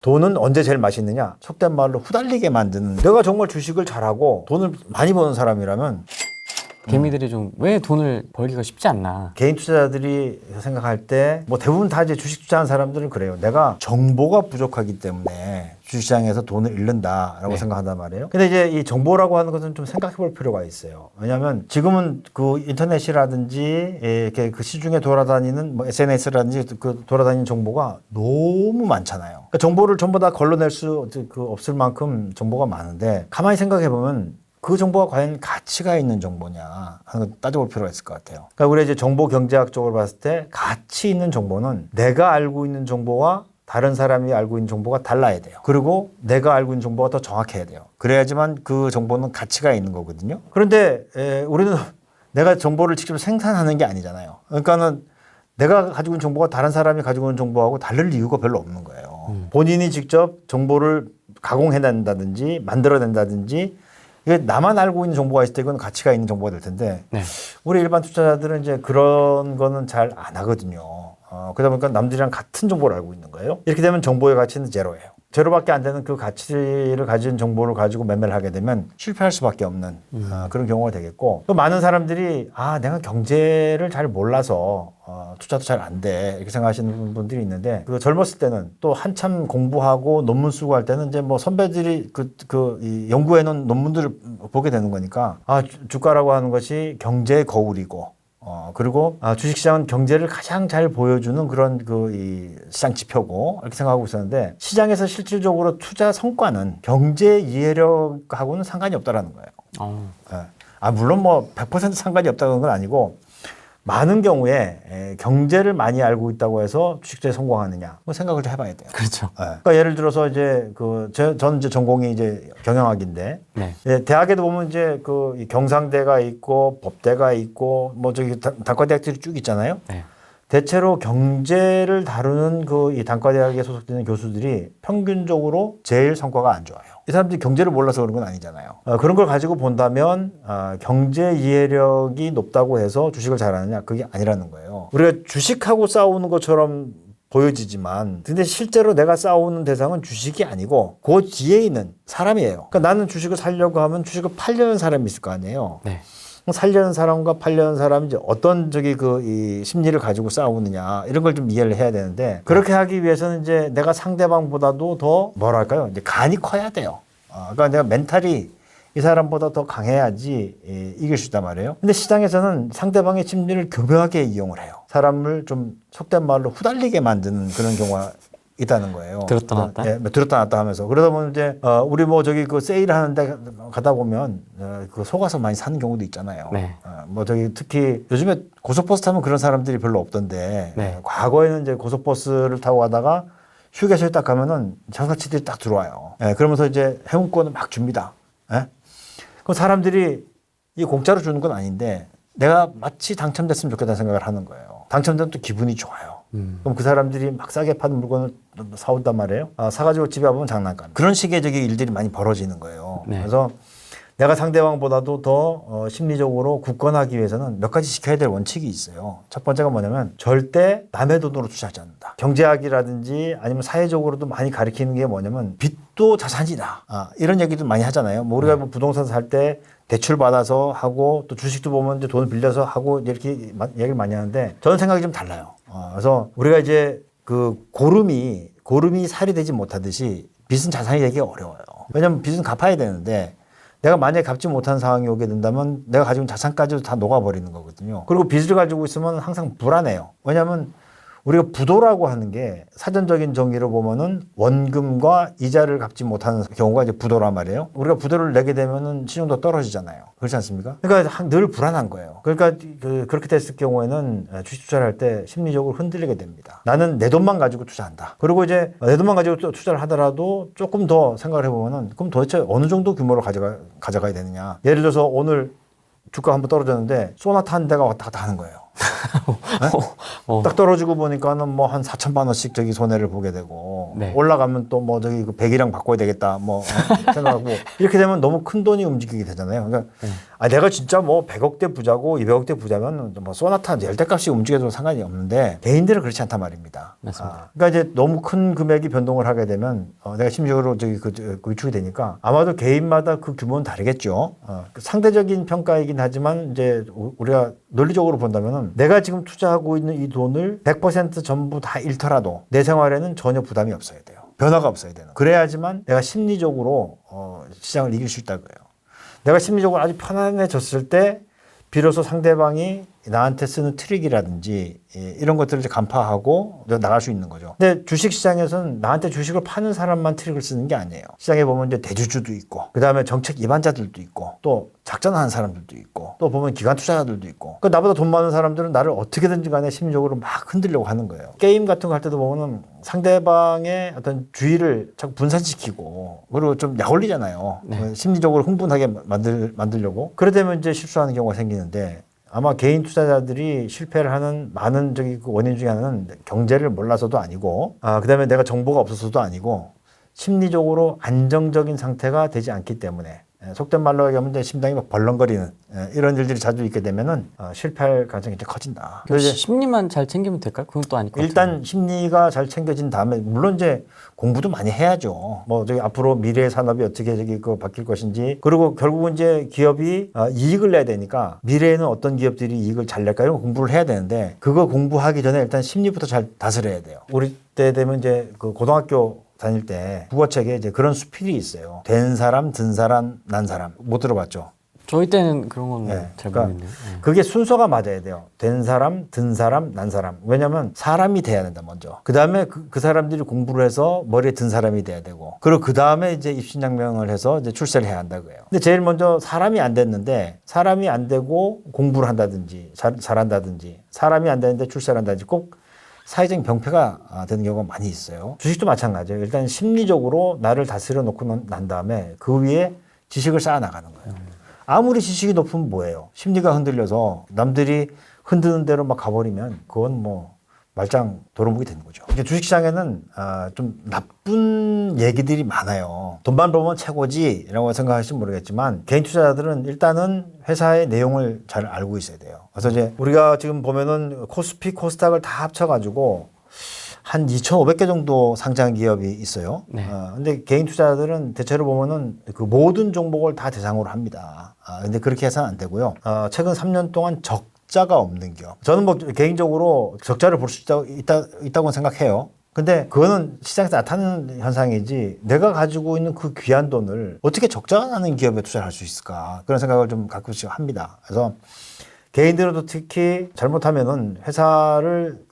돈은 언제 제일 맛있느냐? 속된 말로 후달리게 만드는. 내가 정말 주식을 잘하고 돈을 많이 버는 사람이라면 개미들이 좀 왜 돈을 벌기가 쉽지 않나. 개인 투자자들이 생각할 때 뭐 대부분 다 이제 주식 투자하는 사람들은 그래요. 내가 정보가 부족하기 때문에 주식시장에서 돈을 잃는다라고 네. 생각한단 말이에요. 근데 이제 이 정보라고 하는 것은 좀 생각해 볼 필요가 있어요. 왜냐하면 지금은 그 인터넷이라든지 이렇게 그 시중에 돌아다니는 뭐 SNS라든지 그 돌아다니는 정보가 너무 많잖아요. 그러니까 정보를 전부 다 걸러낼 수 없을 만큼 정보가 많은데 가만히 생각해 보면 그 정보가 과연 가치가 있는 정보냐 하는 걸 따져볼 필요가 있을 것 같아요. 그러니까 우리가 이제 정보 경제학 쪽으로 봤을 때 가치 있는 정보는 내가 알고 있는 정보와 다른 사람이 알고 있는 정보가 달라야 돼요. 그리고 내가 알고 있는 정보가 더 정확해야 돼요. 그래야지만 그 정보는 가치가 있는 거거든요. 그런데 우리는 내가 정보를 직접 생산하는 게 아니잖아요. 그러니까는 내가 가지고 있는 정보가 다른 사람이 가지고 있는 정보하고 다를 이유가 별로 없는 거예요. 본인이 직접 정보를 가공해낸다든지 만들어낸다든지 이게 나만 알고 있는 정보가 있을 때 이건 가치가 있는 정보가 될 텐데 네. 우리 일반 투자자들은 이제 그런 거는 잘 안 하거든요. 그러다 보니까 남들이랑 같은 정보를 알고 있는 거예요. 이렇게 되면 정보의 가치는 제로예요. 제로밖에 안 되는 그 가치를 가진 정보를 가지고 매매를 하게 되면 실패할 수밖에 없는 그런 경우가 되겠고 또 많은 사람들이 내가 경제를 잘 몰라서 투자도 잘 안 돼 이렇게 생각하시는 분들이 있는데 그 젊었을 때는 또 한참 공부하고 논문 쓰고 할 때는 이제 뭐 선배들이 이 연구해놓은 논문들을 보게 되는 거니까 주가라고 하는 것이 경제의 거울이고 그리고 주식시장은 경제를 가장 잘 보여주는 그런 이 시장 지표고 이렇게 생각하고 있었는데 시장에서 실질적으로 투자 성과는 경제 이해력하고는 상관이 없다라는 거예요. 물론 뭐 100% 상관이 없다는 건 아니고 많은 경우에 경제를 많이 알고 있다고 해서 주식투자에 성공하느냐 생각을 좀 해봐야 돼요. 그렇죠. 그러니까 예를 들어서 이제 저는 이제 전공이 이제 경영학인데 네. 대학에도 보면 이제 이 경상대가 있고 법대가 있고 뭐 저기 단과대학들이 쭉 있잖아요. 네. 대체로 경제를 다루는 이 단과대학에 소속되는 교수들이 평균적으로 제일 성과가 안 좋아요. 이 사람들이 경제를 몰라서 그런 건 아니잖아요. 그런 걸 가지고 본다면 경제 이해력이 높다고 해서 주식을 잘하느냐 그게 아니라는 거예요. 우리가 주식하고 싸우는 것처럼 보여지지만 근데 실제로 내가 싸우는 대상은 주식이 아니고 그 뒤에 있는 사람이에요. 그러니까 나는 주식을 사려고 하면 주식을 팔려는 사람이 있을 거 아니에요. 네. 살려는 사람과 팔려는 사람이 이제 어떤 이 심리를 가지고 싸우느냐 이런 걸 좀 이해를 해야 되는데 그렇게 하기 위해서는 이제 내가 상대방보다도 더 뭐랄까요 이제 간이 커야 돼요. 그러니까 내가 멘탈이 이 사람보다 더 강해야지 이길 수 있단 말이에요. 근데 시장에서는 상대방의 심리를 교묘하게 이용을 해요. 사람을 좀 속된 말로 후달리게 만드는 그런 경우가 있다는 거예요. 들었다 놨다? 들었다 놨다 하면서. 그러다 보면 이제, 우리 뭐 저기 세일 하는데 가다 보면, 속아서 많이 사는 경우도 있잖아요. 네. 뭐 저기 특히 요즘에 고속버스 타면 그런 사람들이 별로 없던데, 네. 과거에는 이제 고속버스를 타고 가다가 휴게소에 딱 가면은 장사치들이 딱 들어와요. 그러면서 이제 회원권을 막 줍니다. 그럼 사람들이 이 공짜로 주는 건 아닌데, 내가 마치 당첨됐으면 좋겠다는 생각을 하는 거예요. 당첨되면 또 기분이 좋아요. 그럼 그 사람들이 막 싸게 파는 물건을 사온단 말이에요. 사가지고 집에 와보면 장난감. 그런 식의 일들이 많이 벌어지는 거예요. 네. 그래서 내가 상대방보다도 더 심리적으로 굳건하기 위해서는 몇 가지 지켜야 될 원칙이 있어요. 첫 번째가 뭐냐면 절대 남의 돈으로 투자하지 않는다. 경제학이라든지 아니면 사회적으로도 많이 가리키는 게 뭐냐면 빚도 자산이다. 이런 얘기도 많이 하잖아요. 뭐 우리가 뭐 부동산 살 때 대출 받아서 하고 또 주식도 보면 이제 돈을 빌려서 하고 이렇게 얘기를 많이 하는데 저는 생각이 좀 달라요. 그래서 우리가 이제 고름이 살이 되지 못하듯이 빚은 자산이 되기 어려워요. 왜냐하면 빚은 갚아야 되는데 내가 만약에 갚지 못하는 상황이 오게 된다면 내가 가지고 있는 자산까지도 다 녹아버리는 거거든요. 그리고 빚을 가지고 있으면 항상 불안해요. 왜냐하면 우리가 부도라고 하는 게 사전적인 정의로 보면은 원금과 이자를 갚지 못하는 경우가 이제 부도란 말이에요. 우리가 부도를 내게 되면은 신용도 떨어지잖아요. 그렇지 않습니까? 그러니까 늘 불안한 거예요. 그러니까 그렇게 됐을 경우에는 주식 투자를 할 때 심리적으로 흔들리게 됩니다. 나는 내 돈만 가지고 투자한다. 그리고 이제 내 돈만 가지고 또 투자를 하더라도 조금 더 생각을 해보면은 그럼 도대체 어느 정도 규모로 가져가야 되느냐. 예를 들어서 오늘 주가 한번 떨어졌는데 소나타 한 대가 왔다 갔다 하는 거예요. 딱 떨어지고 보니까는 뭐 한 4천만 원씩 저기 손해를 보게 되고 네. 올라가면 또 뭐 저기 그 100이랑 바꿔야 되겠다 뭐 생각하고 이렇게 되면 너무 큰 돈이 움직이게 되잖아요. 그러니까 내가 진짜 뭐 100억대 부자고 200억대 부자면 뭐 소나타 열대값이 움직여도 상관이 없는데 개인들은 그렇지 않단 말입니다. 맞습니다. 그러니까 이제 너무 큰 금액이 변동을 하게 되면 내가 심리적으로 저기 그 위축이 되니까 아마도 개인마다 그 규모는 다르겠죠. 그 상대적인 평가이긴 하지만 이제 우리가 논리적으로 본다면은 내가 지금 투자하고 있는 이 돈을 100% 전부 다 잃더라도 내 생활에는 전혀 부담이 없어야 돼요. 변화가 없어야 되는. 그래야지만 내가 심리적으로 시장을 이길 수 있다고요. 내가 심리적으로 아주 편안해졌을 때 비로소 상대방이 나한테 쓰는 트릭이라든지 이런 것들을 이제 간파하고 나갈 수 있는 거죠. 근데 주식시장에서는 나한테 주식을 파는 사람만 트릭을 쓰는 게 아니에요. 시장에 보면 이제 대주주도 있고, 그 다음에 정책 위반자들도 있고, 또 작전하는 사람들도 있고, 또 보면 기관 투자자들도 있고. 그 나보다 돈 많은 사람들은 나를 어떻게든지 간에 심리적으로 막 흔들려고 하는 거예요. 게임 같은 거 할 때도 보면은 상대방의 어떤 주의를 자꾸 분산시키고, 그리고 좀 약올리잖아요. 네. 심리적으로 흥분하게 만들려고. 그러다면 이제 실수하는 경우가 생기는데, 아마 개인 투자자들이 실패를 하는 많은 저기 그 원인 중에 하나는 경제를 몰라서도 아니고, 그다음에 내가 정보가 없어서도 아니고, 심리적으로 안정적인 상태가 되지 않기 때문에, 속된 말로 얘기하면 이제 심장이 막 벌렁거리는 이런 일들이 자주 있게 되면은 실패할 가능성이 이제 커진다. 그래서 이제 심리만 잘 챙기면 될까요? 그건 또 아닐 것 같아요. 일단 심리가 잘 챙겨진 다음에 물론 이제 공부도 많이 해야죠. 뭐 저기 앞으로 미래의 산업이 어떻게 저기 그 바뀔 것인지, 그리고 결국은 이제 기업이 이익을 내야 되니까 미래에는 어떤 기업들이 이익을 잘 낼까 이런 공부를 해야 되는데, 그거 공부하기 전에 일단 심리부터 잘 다스려야 돼요. 우리 때 되면 이제 그 고등학교 다닐 때 국어책에 이제 그런 수필이 있어요. 된 사람, 든 사람, 난 사람. 못 들어봤죠? 저희 때는 그런 건 네, 잘 그러니까 모르겠네요. 네. 그게 순서가 맞아야 돼요. 된 사람, 든 사람, 난 사람. 왜냐하면 사람이 돼야 된다 먼저. 그 다음에 그 사람들이 공부를 해서 머리에 든 사람이 돼야 되고, 그리고 그 다음에 이제 입신양명을 해서 이제 출세를 해야 한다고요. 근데 제일 먼저 사람이 안 됐는데, 사람이 안 되고 공부를 한다든지 잘한다든지, 사람이 안 되는데 출세를 한다든지 꼭 사회적인 병폐가 되는 경우가 많이 있어요. 주식도 마찬가지예요. 일단 심리적으로 나를 다스려 놓고 난 다음에 그 위에 지식을 쌓아 나가는 거예요. 아무리 지식이 높으면 뭐예요? 심리가 흔들려서 남들이 흔드는 대로 막 가버리면 그건 뭐 말짱 도루묵이 되는 거죠. 주식시장에는 좀 나쁜 얘기들이 많아요. 돈만 벌면 최고지라고 생각하실지 모르겠지만, 개인 투자자들은 일단은 회사의 내용을 잘 알고 있어야 돼요. 그래서 이제 우리가 지금 보면은 코스피, 코스닥을 다 합쳐가지고 한 2,500개 정도 상장 기업이 있어요. 네. 근데 개인 투자자들은 대체로 보면은 그 모든 종목을 다 대상으로 합니다. 근데 그렇게 해서는 안 되고요. 최근 3년 동안 적자가 없는 기업. 저는 뭐 개인적으로 적자를 볼 수 있다고 생각해요. 근데 그거는 시장에서 나타나는 현상이지, 내가 가지고 있는 그 귀한 돈을 어떻게 적자가 나는 기업에 투자를 할 수 있을까? 그런 생각을 좀 가끔씩 합니다. 그래서 개인들도 특히 잘못하면은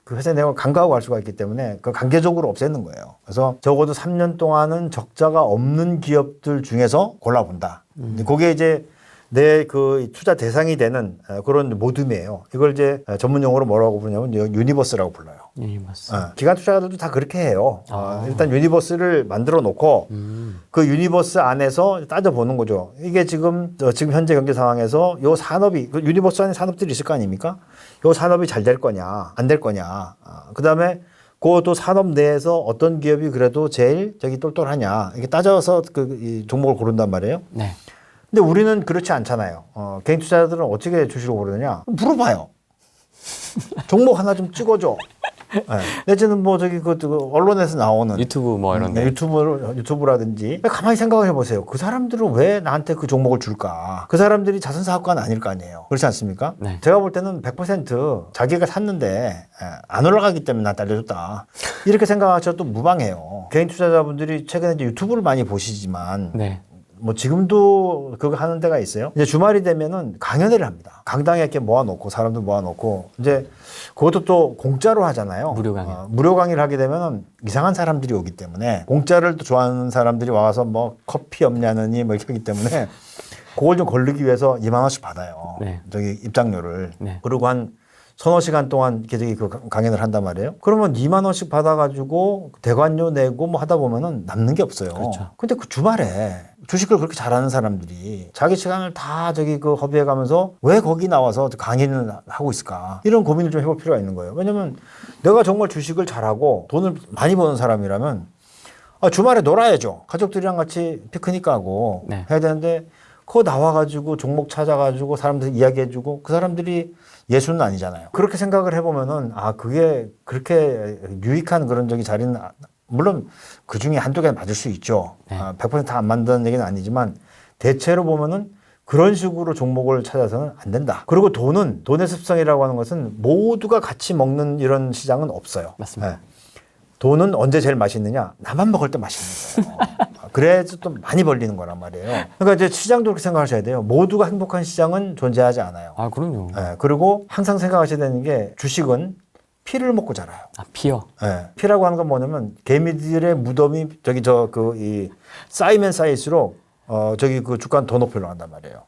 그 회사의 내용을 간과하고 갈 수가 있기 때문에 그 강제적으로 없애는 거예요. 그래서 적어도 3년 동안은 적자가 없는 기업들 중에서 골라본다. 그게 이제 내 그 투자 대상이 되는 그런 모둠이에요. 이걸 이제 전문 용어로 뭐라고 부르냐면 유니버스라고 불러요. 유니버스. 기관 투자자들도 다 그렇게 해요. 일단 유니버스를 만들어 놓고 그 유니버스 안에서 따져보는 거죠. 이게 지금 현재 경제 상황에서 요 산업이, 그 유니버스 안에 산업들이 있을 거 아닙니까? 요 산업이 잘 될 거냐, 안 될 거냐. 그 다음에 그 산업 내에서 어떤 기업이 그래도 제일 저기 똘똘하냐. 이렇게 따져서 이 종목을 고른단 말이에요. 네. 근데 우리는 그렇지 않잖아요. 개인 투자자들은 어떻게 주식을 고르느냐? 물어봐요. 종목 하나 좀 찍어줘. 네. 내지는 뭐 저기 그 언론에서 나오는 유튜브 뭐 이런 데. 유튜브라든지 가만히 생각을 해보세요. 그 사람들은 왜 나한테 그 종목을 줄까? 그 사람들이 자선사업가는 아닐 거 아니에요. 그렇지 않습니까? 네. 제가 볼 때는 100% 자기가 샀는데 안 올라가기 때문에 나 딸려줬다. 이렇게 생각하셔도 무방해요. 개인 투자자분들이 최근에 이제 유튜브를 많이 보시지만 네. 뭐 지금도 그거 하는 데가 있어요. 이제 주말이 되면은 강연회를 합니다. 강당에 이렇게 모아놓고 사람들 모아놓고 이제 그것도 또 공짜로 하잖아요. 무료 강연. 무료 강의를 하게 되면은 이상한 사람들이 오기 때문에, 공짜를 또 좋아하는 사람들이 와서 뭐 커피 없냐느니 뭐 이렇게 하기 때문에 그걸 좀 걸르기 위해서 2만 원씩 받아요. 네. 저기 입장료를. 네. 그리고 한 서너 시간 동안 이렇게 그 강연을 한단 말이에요. 그러면 2만 원씩 받아가지고 대관료 내고 뭐 하다 보면은 남는 게 없어요. 그렇죠. 근데 그 주말에 주식을 그렇게 잘하는 사람들이 자기 시간을 다 그 허비해 가면서 왜 거기 나와서 강연을 하고 있을까? 이런 고민을 좀 해볼 필요가 있는 거예요. 왜냐면 내가 정말 주식을 잘하고 돈을 많이 버는 사람이라면 주말에 놀아야죠. 가족들이랑 같이 피크닉 가고 네. 해야 되는데 그거 나와가지고 종목 찾아가지고 사람들 이야기해주고 그 사람들이 예술은 아니잖아요. 그렇게 생각을 해보면은 그게 그렇게 유익한 그런 자리는 물론 그 중에 한두 개는 맞을 수 있죠. 네. 100%다 안 맞는 얘기는 아니지만 대체로 보면은 그런 식으로 종목을 찾아서는 안 된다. 그리고 돈의 습성이라고 하는 것은 모두가 같이 먹는 이런 시장은 없어요. 맞습니다. 네. 돈은 언제 제일 맛있느냐? 나만 먹을 때 맛있는 거예요. 그래서 또 많이 벌리는 거란 말이에요. 그러니까 이제 시장도 그렇게 생각하셔야 돼요. 모두가 행복한 시장은 존재하지 않아요. 그럼요. 네. 그리고 항상 생각하셔야 되는 게 주식은 피를 먹고 자라요. 피요. 네. 피라고 하는 건 뭐냐면 개미들의 무덤이 이 쌓이면 쌓일수록 그 주가는 더 높여 나간단 말이에요.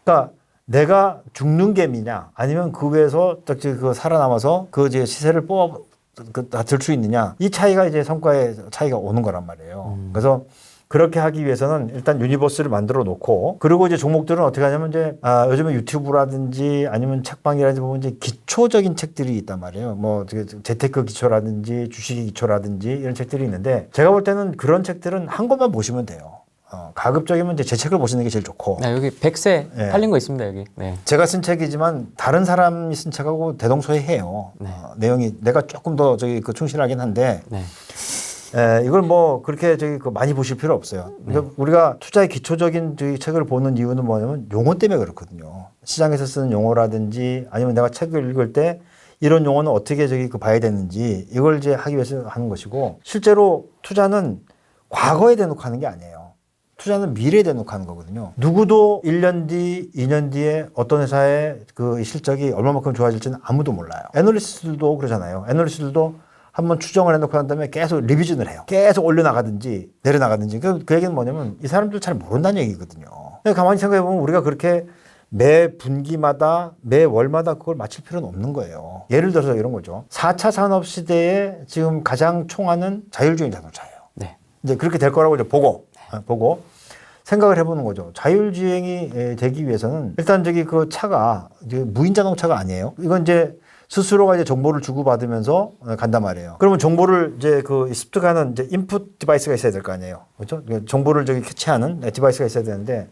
그러니까 내가 죽는 개미냐 아니면 그 위에서 그 살아남아서 그 이제 시세를 다 들 수 있느냐 이 차이가 이제 성과의 차이가 오는 거란 말이에요. 그래서 그렇게 하기 위해서는 일단 유니버스를 만들어 놓고 그리고 이제 종목들은 어떻게 하냐면 이제 요즘에 유튜브라든지 아니면 책방이라든지 보면 이제 기초적인 책들이 있단 말이에요. 뭐 재테크 기초라든지 주식 기초라든지 이런 책들이 있는데 제가 볼 때는 그런 책들은 한 권만 보시면 돼요. 가급적이면 이제 제 책을 보시는 게 제일 좋고. 네, 여기 100세 네. 팔린 거 있습니다, 여기. 네. 제가 쓴 책이지만 다른 사람이 쓴 책하고 대동소이해요. 네. 내용이 내가 조금 더 충실하긴 한데 네. 이걸 뭐 그렇게 많이 보실 필요 없어요. 그러니까 우리가 투자의 기초적인 책을 보는 이유는 뭐냐면 용어 때문에 그렇거든요. 시장에서 쓰는 용어라든지 아니면 내가 책을 읽을 때 이런 용어는 어떻게 봐야 되는지 이걸 이제 하기 위해서 하는 것이고 실제로 투자는 과거에 대놓고 하는 게 아니에요. 투자는 미래에 대놓고 하는 거거든요. 누구도 1년 뒤, 2년 뒤에 어떤 회사의 그 실적이 얼마만큼 좋아질지는 아무도 몰라요. 애널리스트들도 그러잖아요. 애널리스트들도 한번 추정을 해놓고 난 다음에 계속 리비전을 해요. 계속 올려나가든지 내려나가든지. 그 얘기는 뭐냐면 이 사람들 잘 모른다는 얘기거든요. 가만히 생각해보면 우리가 그렇게 매 분기마다 매 월마다 그걸 맞출 필요는 없는 거예요. 예를 들어서 이런 거죠. 4차 산업시대에 지금 가장 총하는 자율주행 자동차예요. 네. 이제 그렇게 될 거라고 이제 보고 생각을 해보는 거죠. 자율주행이 되기 위해서는 일단 그 차가 이제 무인 자동차가 아니에요. 이건 이제 스스로가 이제 정보를 주고받으면서 간단 말이에요. 그러면 정보를 이제 습득하는 이제 인풋 디바이스가 있어야 될 거 아니에요. 그렇죠? 정보를 캐치하는 디바이스가 있어야 되는데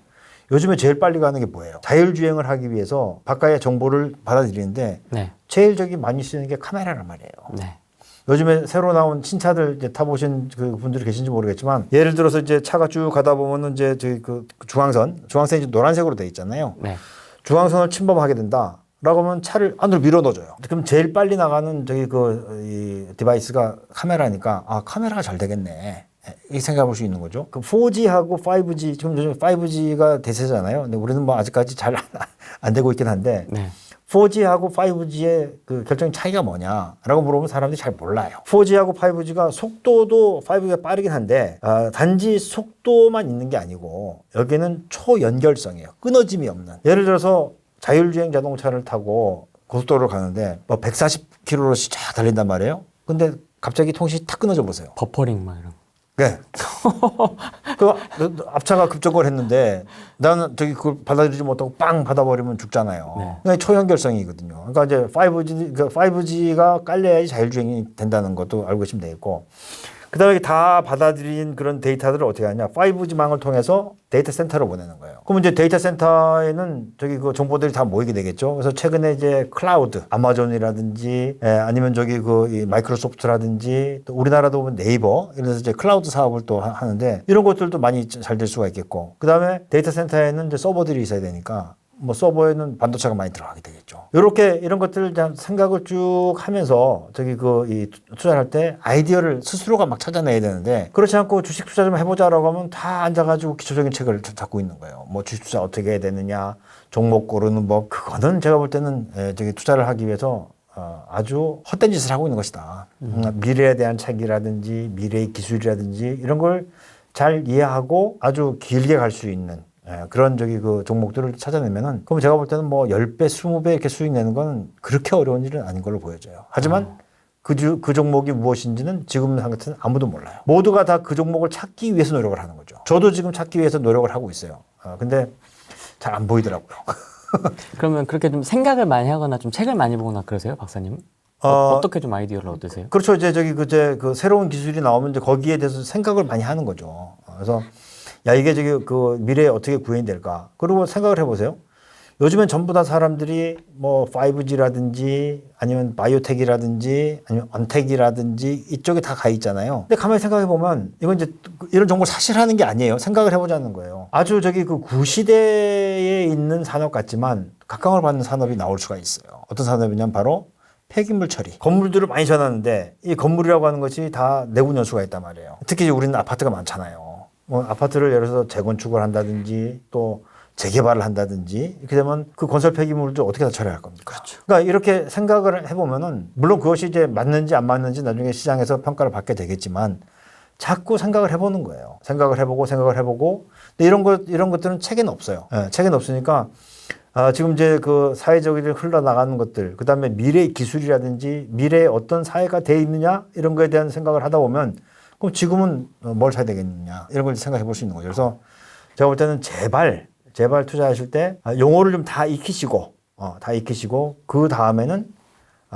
요즘에 제일 빨리 가는 게 뭐예요? 자율주행을 하기 위해서 바깥의 정보를 받아들이는데 네. 제일 많이 쓰는 게 카메라란 말이에요. 네. 요즘에 새로 나온 신차들 이제 타보신 그 분들이 계신지 모르겠지만 예를 들어서 이제 차가 쭉 가다 보면은 이제 그 중앙선이 이제 노란색으로 돼 있잖아요. 네. 중앙선을 침범하게 된다. 라고 하면 차를 안으로 밀어 넣어줘요. 그럼 제일 빨리 나가는 이 디바이스가 카메라니까 카메라가 잘 되겠네. 이 생각해 볼 수 있는 거죠. 그 4G하고 5G, 지금 요즘 5G가 대세잖아요. 근데 우리는 뭐 아직까지 잘 안 되고 있긴 한데 네. 4G하고 5G의 그 결정적인 차이가 뭐냐라고 물어보면 사람들이 잘 몰라요. 4G하고 5G가 속도도 5G가 빠르긴 한데 단지 속도만 있는 게 아니고 여기는 초연결성이에요. 끊어짐이 없는. 예를 들어서 자율주행 자동차를 타고 고속도로를 가는데 뭐 140km씩 쫙 달린단 말이에요. 근데 갑자기 통신이 탁 끊어져 보세요. 버퍼링 막 이런. 네. 그 앞차가 급정거를 했는데 나는 그걸 받아들이지 못하고 빵 받아버리면 죽잖아요. 네. 그러니까 초연결성이거든요. 그러니까 이제 5G가 깔려야지 자율주행이 된다는 것도 알고 계시면 되겠고. 그 다음에 다 받아들인 그런 데이터들을 어떻게 하냐. 5G망을 통해서 데이터 센터로 보내는 거예요. 그럼 이제 데이터 센터에는 그 정보들이 다 모이게 되겠죠. 그래서 최근에 이제 클라우드, 아마존이라든지 아니면 이 마이크로소프트라든지 또 우리나라도 보면 네이버 이래서 이제 클라우드 사업을 또 하는데 이런 것들도 많이 잘 될 수가 있겠고. 그 다음에 데이터 센터에는 이제 서버들이 있어야 되니까 뭐 서버에는 반도체가 많이 들어가게 되겠죠. 이렇게 이런 것들을 생각을 쭉 하면서 이 투자를 할 때 아이디어를 스스로가 막 찾아내야 되는데 그렇지 않고 주식 투자 좀 해보자라고 하면 다 앉아가지고 기초적인 책을 잡고 있는 거예요. 뭐 주식 투자 어떻게 해야 되느냐, 종목 고르는 법 그거는 제가 볼 때는 투자를 하기 위해서 아주 헛된 짓을 하고 있는 것이다. 미래에 대한 책이라든지 미래의 기술이라든지 이런 걸 잘 이해하고 아주 길게 갈 수 있는 그런 그 종목들을 찾아내면은 그럼 제가 볼 때는 뭐 10배, 20배 이렇게 수익 내는 건 그렇게 어려운 일은 아닌 걸로 보여져요. 하지만 그 종목이 무엇인지는 지금 상태는 아무도 몰라요. 모두가 다 그 종목을 찾기 위해서 노력을 하는 거죠. 저도 지금 찾기 위해서 노력을 하고 있어요. 근데 잘 안 보이더라고요. 그러면 그렇게 좀 생각을 많이 하거나 좀 책을 많이 보거나 그러세요, 박사님? 어떻게 좀 아이디어를 얻으세요? 그렇죠. 이제 그 새로운 기술이 나오면 이제 거기에 대해서 생각을 많이 하는 거죠. 그래서 야, 이게 그 미래에 어떻게 구현이 될까? 그리고 생각을 해보세요. 요즘엔 전부 다 사람들이 뭐 5G라든지 아니면 바이오텍이라든지 아니면 언텍이라든지 이쪽에 다 가 있잖아요. 근데 가만히 생각해 보면 이건 이제 이런 정보를 사실 하는 게 아니에요. 생각을 해보자는 거예요. 아주 그 구시대에 있는 산업 같지만 각광을 받는 산업이 나올 수가 있어요. 어떤 산업이냐면 바로 폐기물 처리. 건물들을 많이 지어놨는데 이 건물이라고 하는 것이 다 내분 연수가 있단 말이에요. 특히 우리는 아파트가 많잖아요. 뭐 아파트를 예를 들어서 재건축을 한다든지 또 재개발을 한다든지 이렇게 되면 그 건설 폐기물도 어떻게 다 처리할 겁니까? 그렇죠. 그러니까 이렇게 생각을 해보면은 물론 그것이 이제 맞는지 안 맞는지 나중에 시장에서 평가를 받게 되겠지만 자꾸 생각을 해보는 거예요. 생각을 해보고. 근데 이런 것들은 책에는 없어요. 책에는 없으니까 지금 이제 그 사회적으로 흘러나가는 것들, 그 다음에 미래의 기술이라든지 미래에 어떤 사회가 돼 있느냐 이런 거에 대한 생각을 하다 보면 그럼 지금은 뭘 사야 되겠느냐 이런 걸 생각해 볼 수 있는 거죠. 그래서 제가 볼 때는 제발 투자하실 때 용어를 좀 다 익히시고 그 다음에는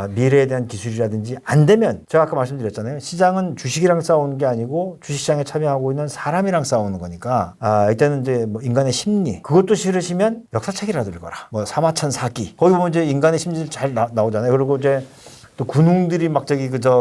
미래에 대한 기술이라든지 안 되면 제가 아까 말씀드렸잖아요. 시장은 주식이랑 싸우는 게 아니고 주식시장에 참여하고 있는 사람이랑 싸우는 거니까 이때는 이제 뭐 인간의 심리 그것도 싫으시면 역사책이라도 읽어라. 뭐 사마천 사기 거기 보면 이제 인간의 심리를 잘 나오잖아요. 그리고 이제 또 군웅들이 막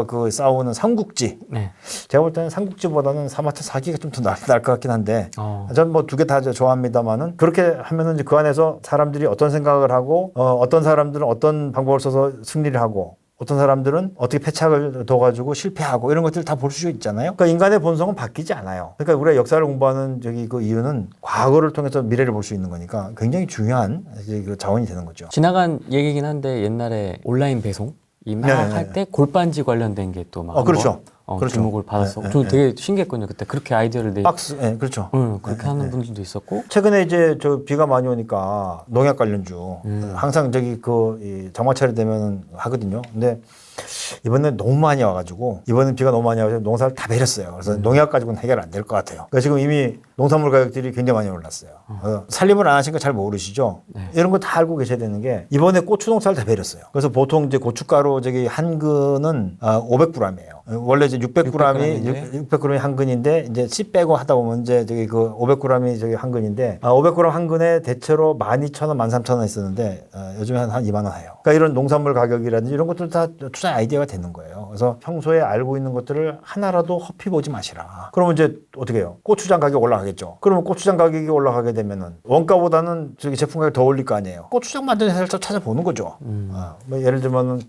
그 싸우는 삼국지. 네. 제가 볼 때는 삼국지보다는 사마천 사기가 좀 더 나을 것 같긴 한데 전 뭐 두 개 다 좋아합니다만은 그렇게 하면은 이제 그 안에서 사람들이 어떤 생각을 하고 어떤 사람들은 어떤 방법을 써서 승리를 하고 어떤 사람들은 어떻게 패착을 둬가지고 실패하고 이런 것들을 다 볼 수 있잖아요. 그러니까 인간의 본성은 바뀌지 않아요. 그러니까 우리가 역사를 공부하는 그 이유는 과거를 통해서 미래를 볼 수 있는 거니까 굉장히 중요한 그 자원이 되는 거죠. 지나간 얘기긴 한데 옛날에 온라인 배송 막 할 때 골반지 관련된 게 또 막 그렇죠. 그렇죠. 주목을 받았어. 저 되게 신기했거든요. 그때 그렇게 아이디어를 박스, 그렇죠. 그렇게 하는 분들도 있었고. 최근에 이제 비가 많이 오니까 농약 관련주 항상 이 장마철이 되면 하거든요. 근데 이번에 너무 많이 와가지고 이번엔 비가 너무 많이 와서 농사를 다 베렸어요. 그래서 농약 가지고는 해결 안 될 것 같아요. 그러니까 지금 이미 농산물 가격들이 굉장히 많이 올랐어요. 살림을 안 하시니까 잘 모르시죠. 네. 이런 거 다 알고 계셔야 되는 게 이번에 고추 농사를 다 베렸어요. 그래서 보통 이제 고춧가루 한 근은 500g이에요. 원래 이제 600g이 한 근인데 이제 씨 빼고 하다 보면 이제 그 500g이 한 근인데 500g 한 근에 대체로 12,000원, 13,000원 있었는데 요즘에 한 2만 원 해요. 그러니까 이런 농산물 가격이라든지 이런 것들 다 투자 아이디어가 되는 거예요. 그래서 평소에 알고 있는 것들을 하나라도 허피 보지 마시라. 그러면 이제 어떻게 해요? 고추장 가격 올라가겠죠. 그러면 고추장 가격이 올라가게 되면은 원가보다는 제품 가격 더 올릴 거 아니에요. 고추장 만드는 회사를 찾아보는 거죠. 뭐 예를 들면은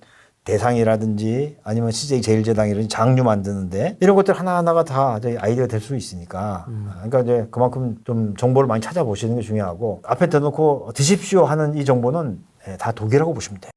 대상이라든지 아니면 CJ 제일제당이라든지 장류 만드는데 이런 것들 하나하나가 다 아이디어가 될 수 있으니까 그러니까 이제 그만큼 좀 정보를 많이 찾아보시는 게 중요하고 앞에 대놓고 드십시오 하는 이 정보는 다 독이라고 보시면 돼요.